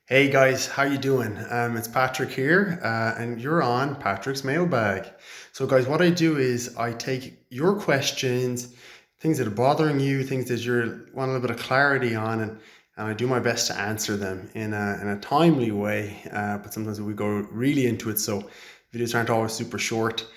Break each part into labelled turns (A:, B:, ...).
A: Hey guys, how you doing? It's Patrick here, and you're on Patrick's Mailbag. So guys, what I do is I take your questions, things that are bothering you, things that you want a little bit of clarity on, and I do my best to answer them in a timely way. But sometimes we go really into it, so videos aren't always super short.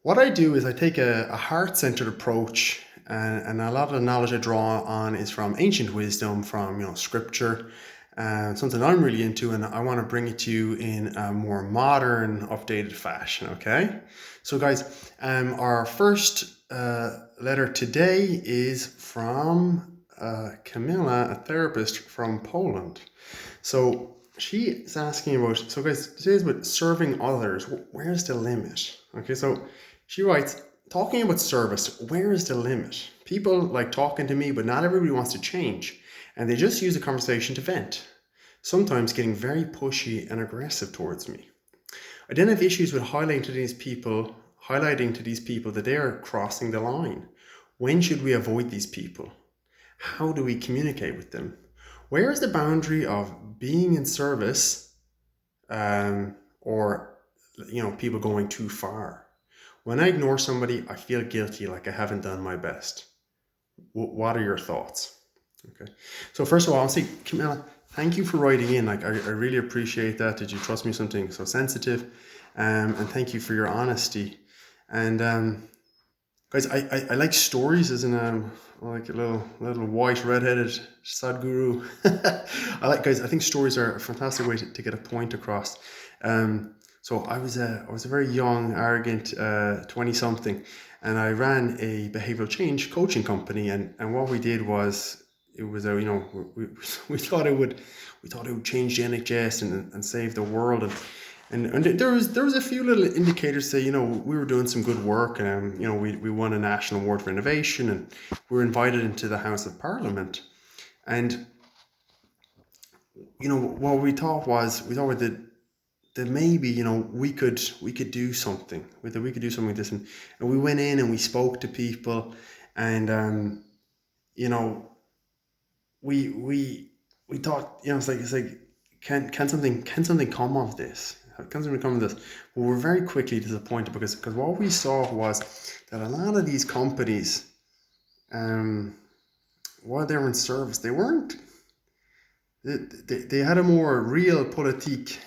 A: What I do is I take a heart-centered approach, and a lot of the knowledge I draw on is from ancient wisdom, from scripture, something I'm really into, and I want to bring it to you in a more modern, updated fashion. Okay, so guys, our first letter today is from Camilla, a therapist from Poland. So she is asking about, so guys, today's about serving others. Where's the limit? Okay, so she writes, talking about service, where is the limit? People like talking to me, but not everybody wants to change. And they just use the conversation to vent, sometimes getting very pushy and aggressive towards me. I then have issues with highlighting to these people that they are crossing the line. When should we avoid these people? How do we communicate with them? Where is the boundary of being in service, or people going too far? When I ignore somebody, I feel guilty, like I haven't done my best. What are your thoughts? Okay. So first of all, I'll say, Camilla, thank you for writing in. Like, I really appreciate that you trust me with something so sensitive, and thank you for your honesty. And guys, I like stories as in like a little white redheaded Sadhguru. Guys. I think stories are a fantastic way to get a point across. So I was a very young, arrogant 20 something, and I ran a behavioral change coaching company. And what we did was, it was a we thought it would change the NHS and save the world. And there was a few little indicators that we were doing some good work. We won a national award for innovation, and we were invited into the House of Parliament. And what we thought that maybe we could do something with it. We could do something with this, and we went in and we spoke to people, and you know we thought, it's like, can something come of this? Can something come of this? Well, we're very quickly disappointed, because what we saw was that a lot of these companies, um, while they were in service, they had a more real politique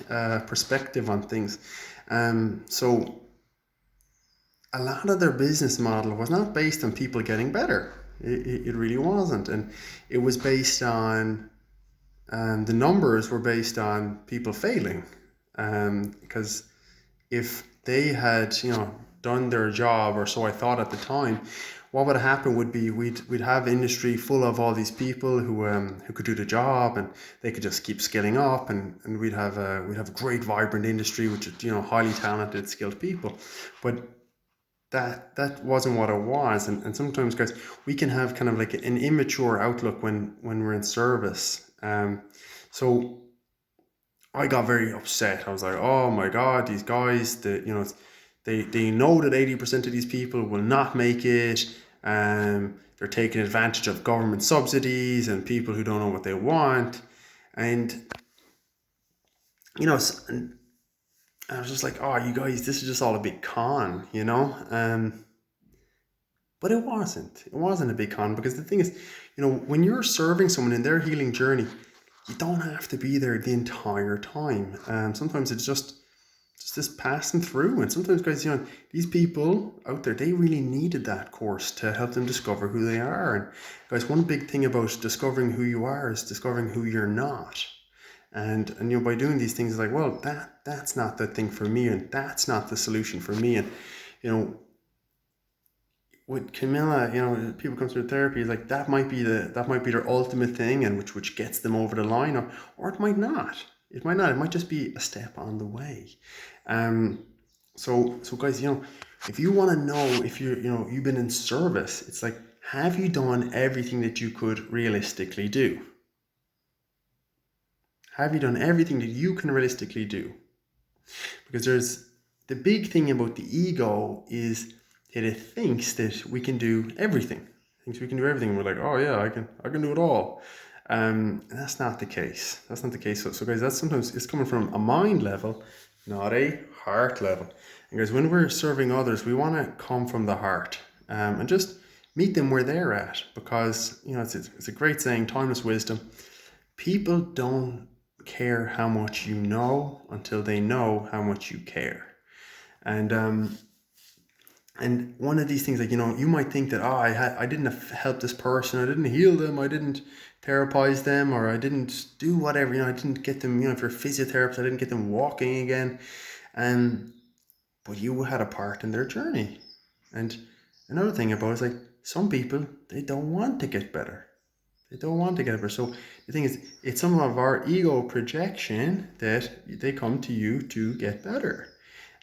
A: perspective on things. So a lot of their business model was not based on people getting better. It really wasn't, and it was based on, the numbers were based on people failing. Because if they had, done their job, or so I thought at the time, what would happen would be, we'd have industry full of all these people who could do the job, and they could just keep scaling up, and we'd have a great vibrant industry, which is, highly talented, skilled people. But that wasn't what it was. And sometimes, guys, we can have kind of like an immature outlook when we're in service. So I got very upset. I was like, oh my God, these guys, they know that 80% of these people will not make it. They're taking advantage of government subsidies and people who don't know what they want. And, and I was just like, oh, you guys, this is just all a big con. But it wasn't. It wasn't a big con, because the thing is, when you're serving someone in their healing journey, you don't have to be there the entire time. Sometimes it's just this passing through. And sometimes, guys, these people out there, they really needed that course to help them discover who they are. And guys, one big thing about discovering who you are is discovering who you're not. And by doing these things, like, well, that's not the thing for me, and that's not the solution for me. And you know with Camilla, people come through therapy, like, that might be their ultimate thing, and which gets them over the line, or it might not. It might not. It might just be a step on the way. Um, so guys, if you want to know if you've been in service, it's like, have you done everything that you could realistically do? Have you done everything that you can realistically do? Because there's the big thing about the ego is that it thinks that we can do everything. It thinks we can do everything. We're like, oh yeah, I can do it all. And that's not the case. That's not the case. So guys, that's sometimes it's coming from a mind level, not a heart level. And guys, when we're serving others, we want to come from the heart, and just meet them where they're at, because it's a great saying, timeless wisdom. People don't care how much you know until they know how much you care. And one of these things, like, you might think that, I didn't help this person, I didn't heal them, I didn't therapize them, or I didn't do whatever, I didn't get them, if you're a physiotherapist, I didn't get them walking again. And but you had a part in their journey. And another thing about it is, like, some people, they don't want to get better. They don't want to get better. So the thing is, it's some of our ego projection that they come to you to get better.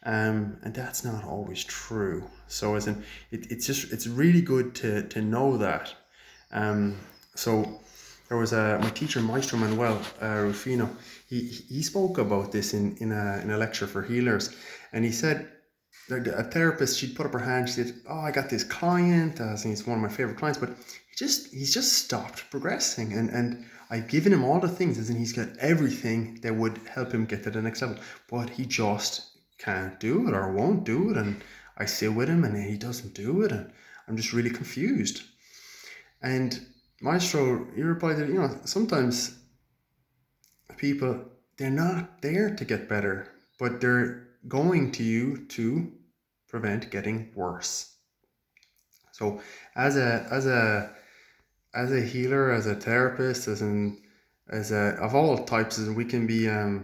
A: And that's not always true. So as in, it's really good to know that. So there was my teacher, Maestro Manuel Rufino. He spoke about this in a lecture for healers, and he said, like, a therapist, she'd put up her hand, she said, "Oh, I got this client. I think he's one of my favorite clients, but he's just stopped progressing, and I've given him all the things, as in he's got everything that would help him get to the next level, but he just can't do it or won't do it, and I sit with him and he doesn't do it, and I'm just really confused." And Maestro, he replied that, sometimes people, they're not there to get better, but they're going to you to prevent getting worse. So as a healer, as a therapist, of all types, we can be a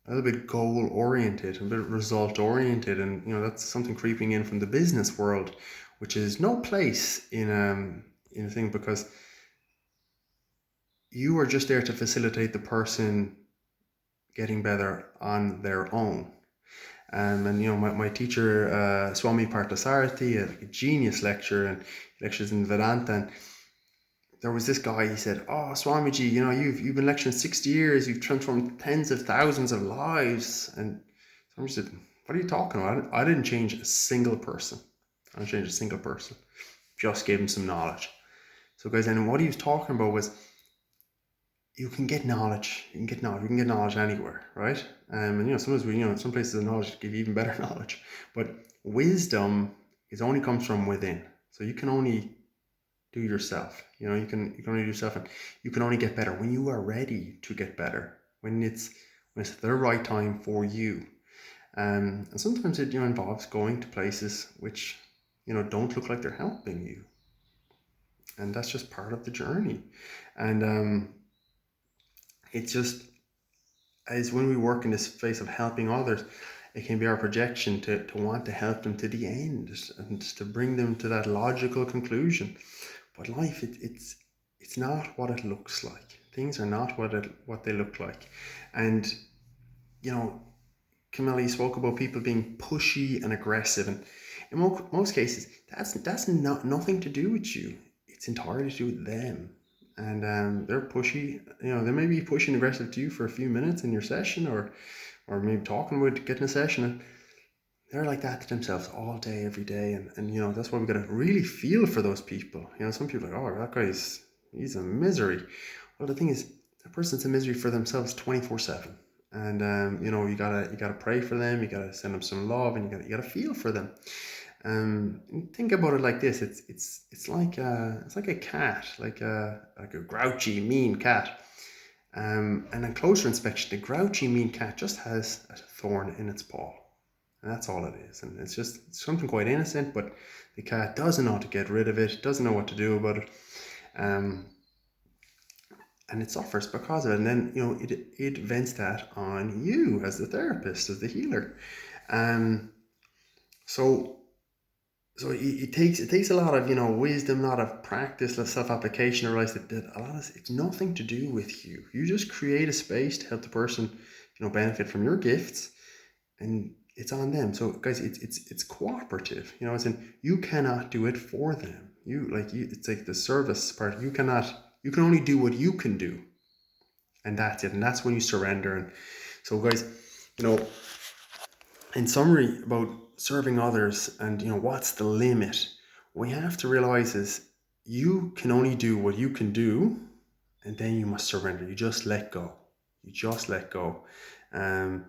A: little bit goal oriented, a bit result oriented, and that's something creeping in from the business world, which is no place in a thing, because you are just there to facilitate the person getting better on their own. And my teacher, Swami Parthasarathy, a genius lecturer, and he lectures in Vedanta. And there was this guy, he said, "Oh, Swamiji, you've been lecturing 60 years, you've transformed tens of thousands of lives." And Swamiji said, "What are you talking about? I didn't change a single person. I didn't change a single person. Just gave him some knowledge." So guys, and what he was talking about was, you can get knowledge. You can get knowledge anywhere, right? And sometimes some places of knowledge give even better knowledge. But wisdom only comes from within. So you can only do yourself. You can only do yourself, and you can only get better when you are ready to get better. When it's the right time for you. And sometimes it involves going to places which don't look like they're helping you, and that's just part of the journey. And it's just, as when we work in this space of helping others, it can be our projection to want to help them to the end, and to bring them to that logical conclusion. But life, it's not what it looks like. Things are not what they look like. And Camille spoke about people being pushy and aggressive, and in most cases, that's not nothing to do with you. It's entirely to do with them. And they're pushy. They may be pushing aggressive to you for a few minutes in your session, or maybe talking about getting a session, and they're like that to themselves all day, every day. And that's why we got to really feel for those people. Some people are like, "Oh, that guy's, he's a misery." Well, the thing is, that person's a misery for themselves 24/7. And you gotta pray for them. You gotta send them some love, and you gotta feel for them. And think about it like this: it's like a cat, like a grouchy, mean cat. And on closer inspection, the grouchy, mean cat just has a thorn in its paw, and that's all it is. And it's something quite innocent, but the cat doesn't know how to get rid of it, doesn't know what to do about it. And it suffers because of it. And then it vents that on you as the therapist, as the healer. So it takes a lot of wisdom, a lot of practice, self-application to realize that a lot of it's nothing to do with you. You just create a space to help the person benefit from your gifts, and it's on them. So guys, it's cooperative. As in, you cannot do it for them. It's like the service part. You can only do what you can do, and that's it. And that's when you surrender. And so guys, in summary about serving others, and what's the limit, what we have to realize is, you can only do what you can do, and then you must surrender. You just let go. You just let go. Um,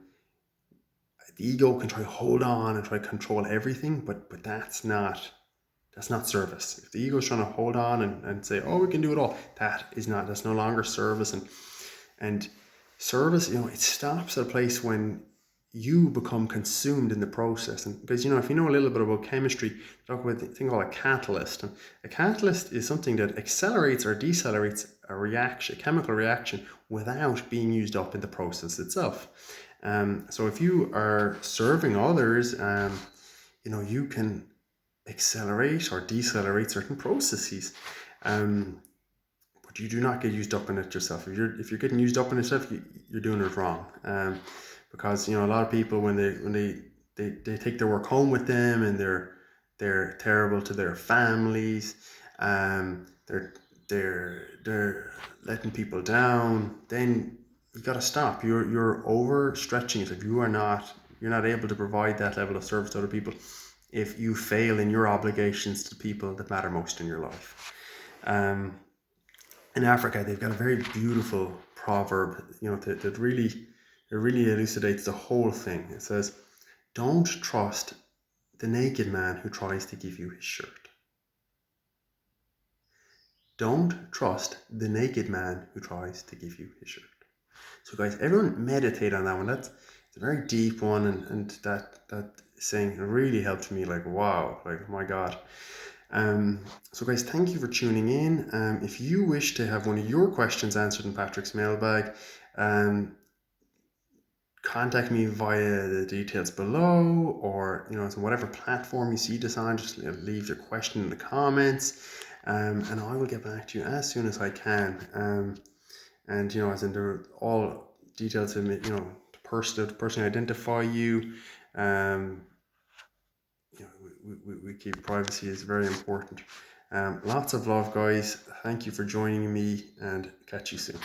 A: the ego can try to hold on and try to control everything, but that's not service. If the ego is trying to hold on and say, oh, we can do it all, that's no longer service. And service, it stops at a place when you become consumed in the process. And because, if you know a little bit about chemistry, talk about a thing called a catalyst. And a catalyst is something that accelerates or decelerates a reaction, a chemical reaction, without being used up in the process itself. So if you are serving others, you can accelerate or decelerate certain processes. But you do not get used up in it yourself. If you're getting used up in it yourself, you're doing it wrong. Because a lot of people, when they take their work home with them, and they're terrible to their families, they're letting people down, then you got to stop. You're overstretching it. If you're not able to provide that level of service to other people, if you fail in your obligations to people that matter most in your life. In Africa, they've got a very beautiful proverb, that really elucidates the whole thing. It says, "Don't trust the naked man who tries to give you his shirt." Don't trust the naked man who tries to give you his shirt. So, guys, everyone meditate on that one. It's a very deep one, and that saying really helped me. Like, wow, like, my God. So guys, thank you for tuning in. If you wish to have one of your questions answered in Patrick's mailbag, contact me via the details below, or so whatever platform you see this on, just leave your question in the comments, and I will get back to you as soon as I can. And as in, there all details of it, to personally identify you. We keep privacy is very important. Lots of love, guys. Thank you for joining me, and catch you soon.